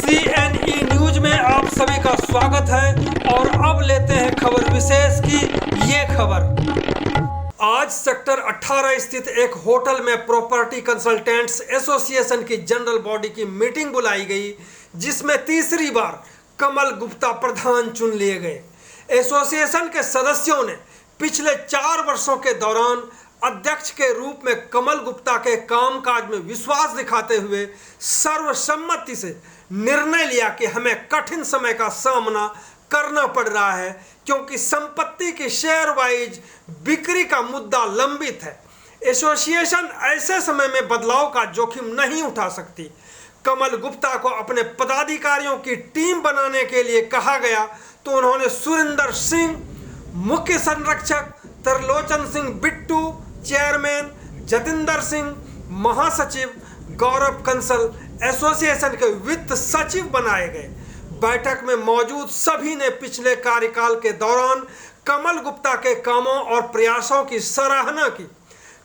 CNE news में आप सभी का स्वागत है और अब लेते हैं खबर विशेष की ये खबर। आज सेक्टर 18 स्थित एक होटल में प्रॉपर्टी कंसल्टेंट्स एसोसिएशन की जनरल बॉडी की मीटिंग बुलाई गई, जिसमें तीसरी बार कमल गुप्ता प्रधान चुन लिए गए। एसोसिएशन के सदस्यों ने पिछले 4 वर्षों के दौरान अध्यक्ष के रूप में कमल गुप्ता के कामकाज में विश्वास दिखाते हुए सर्वसम्मति से निर्णय लिया कि हमें कठिन समय का सामना करना पड़ रहा है, क्योंकि संपत्ति की शेयर वाइज बिक्री का मुद्दा लंबित है। एसोसिएशन ऐसे समय में बदलाव का जोखिम नहीं उठा सकती। कमल गुप्ता को अपने पदाधिकारियों की टीम बनाने के लिए कहा गया तो उन्होंने सुरेंद्र सिंह मुख्य संरक्षक, त्रिलोचन सिंह बिट्टू चेयरमैन, जतिंदर सिंह महासचिव, गौरव कंसल एसोसिएशन के वित्त सचिव बनाए गए। बैठक में मौजूद सभी ने पिछले कार्यकाल के दौरान कमल गुप्ता के कामों और प्रयासों की सराहना की।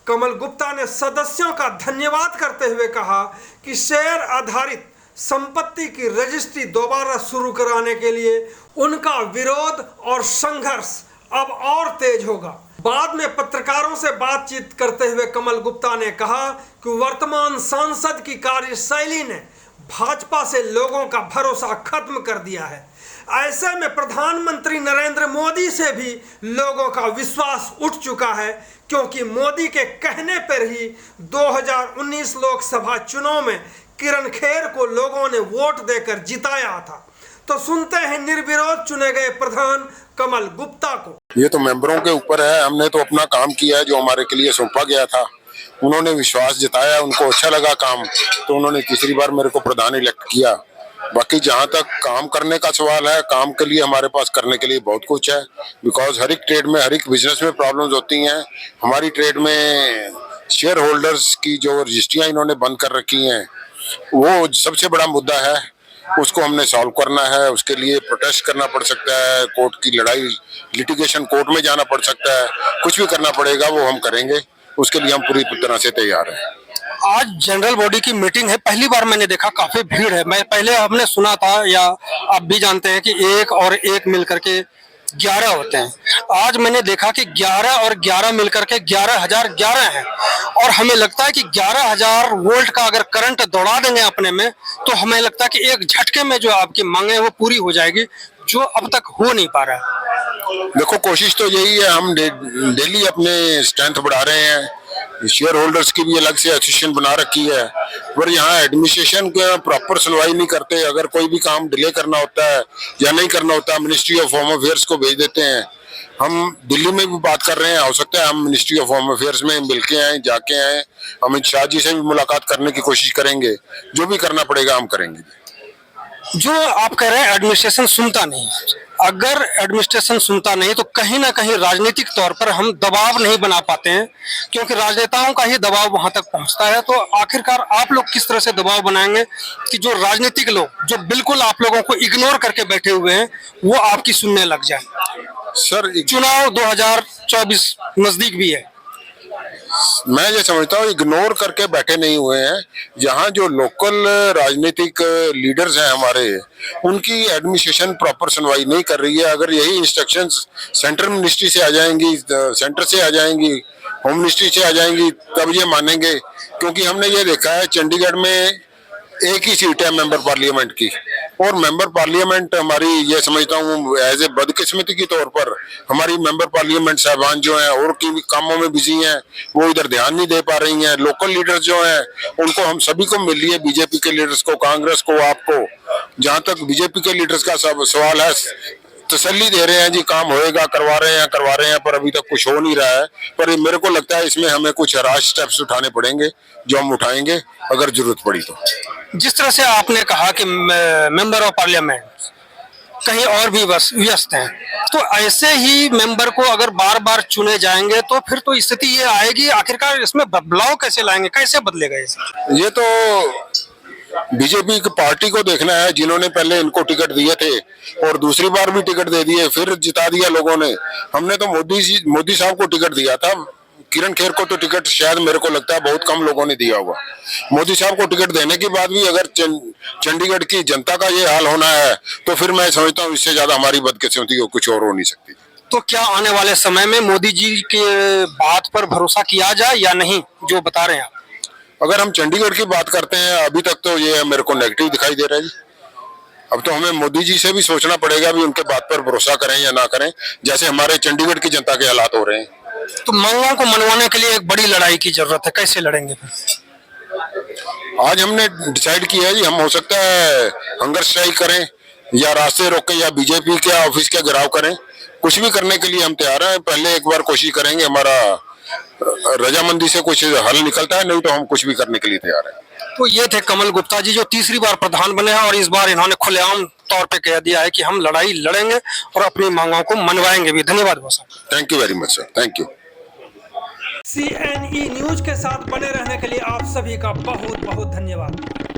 कमल गुप्ता ने सदस्यों का धन्यवाद करते हुए कहा कि शेयर आधारित संपत्ति की रजिस्ट्री दोबारा शुरू कराने के लिए उनका विरोध और संघर्ष अब और तेज होगा। बाद में पत्रकारों से बातचीत करते हुए कमल गुप्ता ने कहा कि वर्तमान सांसद की कार्यशैली ने भाजपा से लोगों का भरोसा खत्म कर दिया है। ऐसे में प्रधानमंत्री नरेंद्र मोदी से भी लोगों का विश्वास उठ चुका है, क्योंकि मोदी के कहने पर ही 2019 लोकसभा चुनाव में किरण खेर को लोगों ने वोट देकर जिताया था। तो सुनते हैं निर्विरोध चुने गए प्रधान कमल गुप्ता को। ये तो मेंबरों के ऊपर है। हमने तो अपना काम किया है जो हमारे के लिए सौंपा गया था। उन्होंने विश्वास जताया, उनको अच्छा लगा काम, तो उन्होंने तीसरी बार मेरे को प्रधान इलेक्ट किया। बाकी जहाँ तक काम करने का सवाल है, काम के लिए हमारे पास करने के लिए बहुत कुछ है। बिकॉज हर एक ट्रेड में, हर एक बिजनेस में प्रॉब्लम्स होती हैं। हमारी ट्रेड में शेयर होल्डर्स की जो रजिस्ट्रियाँ इन्होंने बंद कर रखी हैं, वो सबसे बड़ा मुद्दा है। उसको हमने सॉल्व करना है। उसके लिए प्रोटेस्ट करना पड़ सकता है, कोर्ट की लड़ाई, लिटिगेशन कोर्ट में जाना पड़ सकता है, कुछ भी करना पड़ेगा, वो हम करेंगे। उसके लिए हम पूरी तरह से तैयार हैं। आज जनरल बॉडी की मीटिंग है। पहली बार मैंने देखा काफी भीड़ है। मैं पहले हमने सुना था, या आप भी जानते हैं कि एक और एक मिलकर के 11 होते हैं। आज मैंने देखा कि 11 और 11 मिलकर के 11,011 हैं, और हमें लगता है कि 11,000 वोल्ट का अगर करंट दौड़ा देंगे अपने में, तो हमें लगता है कि एक झटके में जो आपकी मांगे वो पूरी हो जाएगी, जो अब तक हो नहीं पा रहा है। देखो, कोशिश तो यही है, हम डेली अपने स्ट्रेंथ बढ़ा रहे हैं। शेयर होल्डर्स की भी अलग से एसोसिएशन बना रखी है, पर यहाँ एडमिनिस्ट्रेशन के प्रॉपर सुनवाई नहीं करते। अगर कोई भी काम डिले करना होता है या नहीं करना होता, मिनिस्ट्री ऑफ होम अफेयर्स को भेज देते हैं। हम दिल्ली में भी बात कर रहे हैं, हो सकता है हम मिनिस्ट्री ऑफ होम अफेयर्स में मिलके आए, जाके आए। अमित शाह जी से भी मुलाकात करने की कोशिश करेंगे। जो भी करना पड़ेगा हम करेंगे। जो आप कह रहे हैं एडमिनिस्ट्रेशन सुनता नहीं, अगर एडमिनिस्ट्रेशन सुनता नहीं तो कहीं ना कहीं राजनीतिक तौर पर हम दबाव नहीं बना पाते हैं, क्योंकि राजनेताओं का ही दबाव वहां तक पहुंचता है। तो आखिरकार आप लोग किस तरह से दबाव बनाएंगे कि जो राजनीतिक लोग जो बिल्कुल आप लोगों को इग्नोर करके बैठे हुए हैं, वो आपकी सुनने लग जाए? सर, चुनाव 2024 नजदीक भी है। मैं ये समझता हूँ इग्नोर करके बैठे नहीं हुए हैं। जहाँ जो लोकल राजनीतिक लीडर्स हैं हमारे, उनकी एडमिनिस्ट्रेशन प्रॉपर सुनवाई नहीं कर रही है। अगर यही इंस्ट्रक्शंस सेंट्रल मिनिस्ट्री से आ जाएंगी, सेंटर से आ जाएंगी, होम मिनिस्ट्री से आ जाएंगी, तब ये मानेंगे। क्योंकि हमने ये देखा है, चंडीगढ़ में एक ही सीट है मेंबर पार्लियामेंट की, और मेंबर पार्लियामेंट हमारी, ये समझता हूँ एज ए बदकिस्मती के तौर पर, हमारी मेंबर पार्लियामेंट साहबान जो हैं और की कामों में बिजी हैं, वो इधर ध्यान नहीं दे पा रही हैं। लोकल लीडर्स जो हैं, उनको हम सभी को मिल रही है, बीजेपी के लीडर्स को, कांग्रेस को, आपको। जहाँ तक बीजेपी के लीडर्स का सवाल है, तसल्ली दे रहे हैं जी, काम होएगा, करवा रहे हैं, पर अभी तक कुछ हो नहीं रहा है। पर मेरे को लगता है इसमें हमें कुछ राश स्टेप्स उठाने पड़ेंगे, जो हम उठाएंगे अगर जरूरत पड़ी तो। जिस तरह से आपने कहा कि मेंबर ऑफ पार्लियामेंट कहीं और भी बस व्यस्त हैं, तो ऐसे ही मेंबर को अगर बार बार चुने जाएंगे तो फिर तो स्थिति ये आएगी, आखिरकार इसमें बदलाव कैसे लाएंगे, कैसे बदलेगा ये तो बीजेपी की पार्टी को देखना है, जिन्होंने पहले इनको टिकट दिए थे और दूसरी बार भी टिकट दे दिए, फिर जिता दिया लोगों ने। हमने तो मोदी साहब को टिकट दिया था किरण खेर को तो टिकट शायद मेरे को लगता है बहुत कम लोगों ने दिया होगा। मोदी साहब को टिकट देने के बाद भी अगर चंडीगढ़ की जनता का ये हाल होना है तो फिर मैं समझता हूँ इससे ज्यादा हमारी बदकिस्मती कुछ और हो नहीं सकती। तो क्या आने वाले समय में मोदी जी के बात पर भरोसा किया जाए या नहीं, जो बता रहे हैं आप? अगर हम चंडीगढ़ की बात करते हैं अभी तक तो ये मेरे को नेगेटिव दिखाई दे रहा है जी। अब तो हमें मोदी जी से भी सोचना पड़ेगा भी उनके बात पर भरोसा करें या ना करें, जैसे हमारे चंडीगढ़ की जनता के हालात हो रहे हैं। तो मांगों को मनवाने के लिए एक बड़ी लड़ाई की जरूरत है, कैसे लड़ेंगे फिर? आज हमने डिसाइड किया है जी, हम हो सकता है हंगर स्ट्राइक करें या रास्ते रोकें या बीजेपी के ऑफिस के घेराव करें, कुछ भी करने के लिए हम तैयार हैं। पहले एक बार कोशिश करेंगे, हमारा रजामंदी से कुछ हल निकलता है, नहीं तो हम कुछ भी करने के लिए तैयार हैं। तो ये थे कमल गुप्ता जी, जो तीसरी बार प्रधान बने हैं और इस बार इन्होंने खुलेआम तौर पे कह दिया है कि हम लड़ाई लड़ेंगे और अपनी मांगों को मनवाएंगे भी। धन्यवाद बॉस साहब। Thank you very much sir, thank you. CNE news के साथ बने रहने के लिए आप सभी का बहुत बहुत धन्यवाद।